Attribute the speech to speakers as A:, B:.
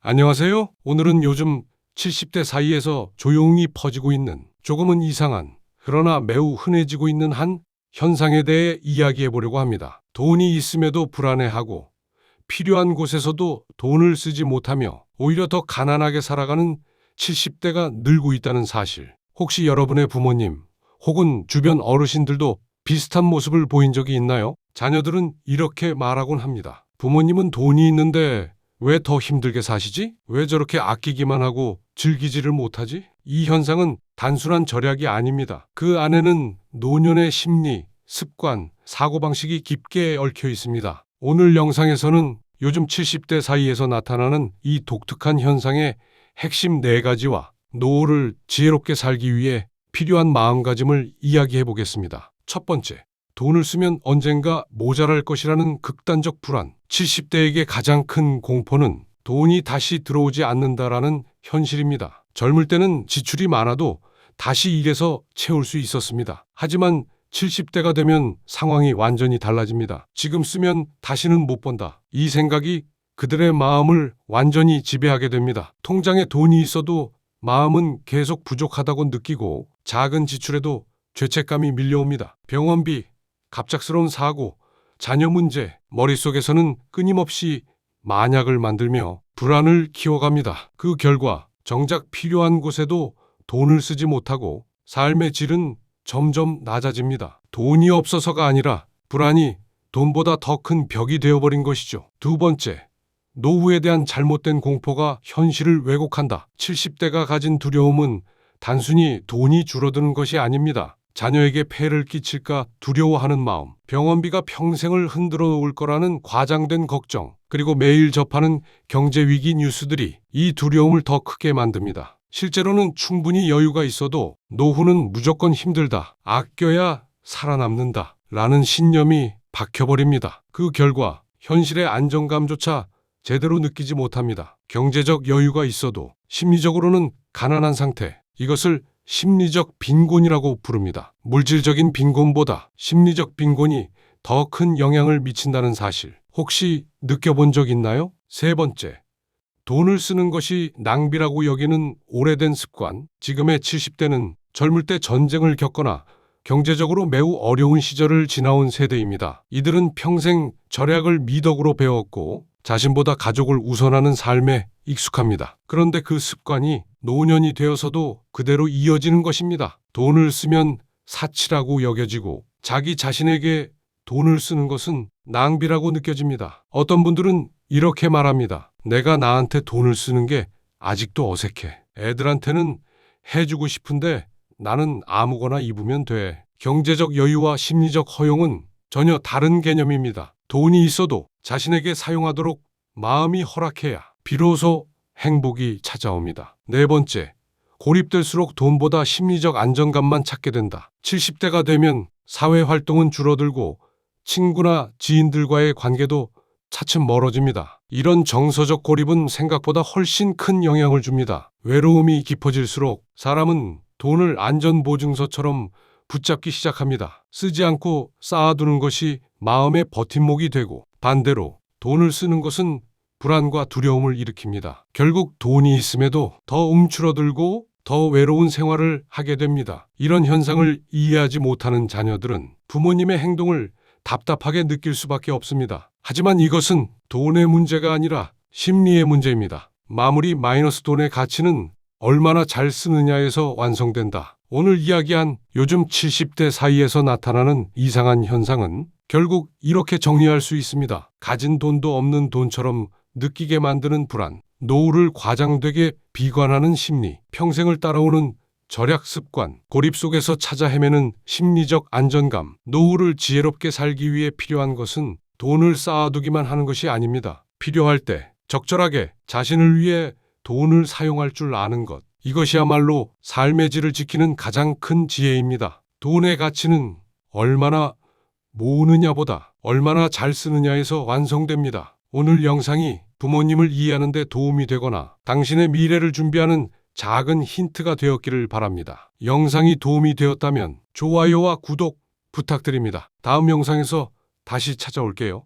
A: 안녕하세요. 오늘은 요즘 70대 사이에서 조용히 퍼지고 있는 조금은 이상한 그러나 매우 흔해지고 있는 한 현상에 대해 이야기해 보려고 합니다. 돈이 있음에도 불안해하고 필요한 곳에서도 돈을 쓰지 못하며 오히려 더 가난하게 살아가는 70대가 늘고 있다는 사실. 혹시 여러분의 부모님 혹은 주변 어르신들도 비슷한 모습을 보인 적이 있나요? 자녀들은 이렇게 말하곤 합니다. 부모님은 돈이 있는데 왜 더 힘들게 사시지? 왜 저렇게 아끼기만 하고 즐기지를 못하지? 이 현상은 단순한 절약이 아닙니다. 그 안에는 노년의 심리, 습관, 사고방식이 깊게 얽혀 있습니다. 오늘 영상에서는 요즘 70대 사이에서 나타나는 이 독특한 현상의 핵심 4가지와 노후를 지혜롭게 살기 위해 필요한 마음가짐을 이야기해 보겠습니다. 첫 번째, 돈을 쓰면 언젠가 모자랄 것이라는 극단적 불안. 70대에게 가장 큰 공포는 돈이 다시 들어오지 않는다라는 현실입니다. 젊을 때는 지출이 많아도 다시 일해서 채울 수 있었습니다. 하지만 70대가 되면 상황이 완전히 달라집니다. 지금 쓰면 다시는 못 번다. 이 생각이 그들의 마음을 완전히 지배하게 됩니다. 통장에 돈이 있어도 마음은 계속 부족하다고 느끼고 작은 지출에도 죄책감이 밀려옵니다. 병원비, 갑작스러운 사고, 자녀 문제, 머릿속에서는 끊임없이 만약을 만들며 불안을 키워갑니다. 그 결과 정작 필요한 곳에도 돈을 쓰지 못하고 삶의 질은 점점 낮아집니다. 돈이 없어서가 아니라 불안이 돈보다 더 큰 벽이 되어버린 것이죠. 두 번째, 노후에 대한 잘못된 공포가 현실을 왜곡한다. 70대가 가진 두려움은 단순히 돈이 줄어드는 것이 아닙니다. 자녀에게 폐해를 끼칠까 두려워하는 마음, 병원비가 평생을 흔들어 놓을 거라는 과장된 걱정, 그리고 매일 접하는 경제위기 뉴스들이 이 두려움을 더 크게 만듭니다. 실제로는 충분히 여유가 있어도 노후는 무조건 힘들다, 아껴야 살아남는다 라는 신념이 박혀버립니다. 그 결과 현실의 안정감조차 제대로 느끼지 못합니다. 경제적 여유가 있어도 심리적으로는 가난한 상태, 이것을 심리적 빈곤이라고 부릅니다. 물질적인 빈곤보다 심리적 빈곤이 더 큰 영향을 미친다는 사실, 혹시 느껴본 적 있나요? 세 번째, 돈을 쓰는 것이 낭비라고 여기는 오래된 습관. 지금의 70대는 젊을 때 전쟁을 겪거나 경제적으로 매우 어려운 시절을 지나온 세대입니다. 이들은 평생 절약을 미덕으로 배웠고 자신보다 가족을 우선하는 삶에 익숙합니다. 그런데 그 습관이 노년이 되어서도 그대로 이어지는 것입니다. 돈을 쓰면 사치라고 여겨지고 자기 자신에게 돈을 쓰는 것은 낭비라고 느껴집니다. 어떤 분들은 이렇게 말합니다. 내가 나한테 돈을 쓰는 게 아직도 어색해. 애들한테는 해주고 싶은데 나는 아무거나 입으면 돼. 경제적 여유와 심리적 허용은 전혀 다른 개념입니다. 돈이 있어도 자신에게 사용하도록 마음이 허락해야 비로소 행복이 찾아옵니다. 네 번째, 고립될수록 돈보다 심리적 안정감만 찾게 된다. 70대가 되면 사회활동은 줄어들고 친구나 지인들과의 관계도 차츰 멀어집니다. 이런 정서적 고립은 생각보다 훨씬 큰 영향을 줍니다. 외로움이 깊어질수록 사람은 돈을 안전보증서처럼 붙잡기 시작합니다. 쓰지 않고 쌓아두는 것이 마음의 버팀목이 되고 반대로 돈을 쓰는 것은 불안과 두려움을 일으킵니다. 결국 돈이 있음에도 더 움츠러들고 더 외로운 생활을 하게 됩니다. 이런 현상을 이해하지 못하는 자녀들은 부모님의 행동을 답답하게 느낄 수밖에 없습니다. 하지만 이것은 돈의 문제가 아니라 심리의 문제입니다. 마무리 마이너스 돈의 가치는 얼마나 잘 쓰느냐에서 완성된다. 오늘 이야기한 요즘 70대 사이에서 나타나는 이상한 현상은 결국 이렇게 정리할 수 있습니다. 가진 돈도 없는 돈처럼 느끼게 만드는 불안, 노후를 과장되게 비관하는 심리, 평생을 따라오는 절약 습관, 고립 속에서 찾아 헤매는 심리적 안정감. 노후를 지혜롭게 살기 위해 필요한 것은 돈을 쌓아두기만 하는 것이 아닙니다. 필요할 때 적절하게 자신을 위해 돈을 사용할 줄 아는 것. 이것이야말로 삶의 질을 지키는 가장 큰 지혜입니다. 돈의 가치는 얼마나 모으느냐보다 얼마나 잘 쓰느냐에서 완성됩니다. 오늘 영상이 부모님을 이해하는 데 도움이 되거나 당신의 미래를 준비하는 작은 힌트가 되었기를 바랍니다. 영상이 도움이 되었다면 좋아요와 구독 부탁드립니다. 다음 영상에서 다시 찾아올게요.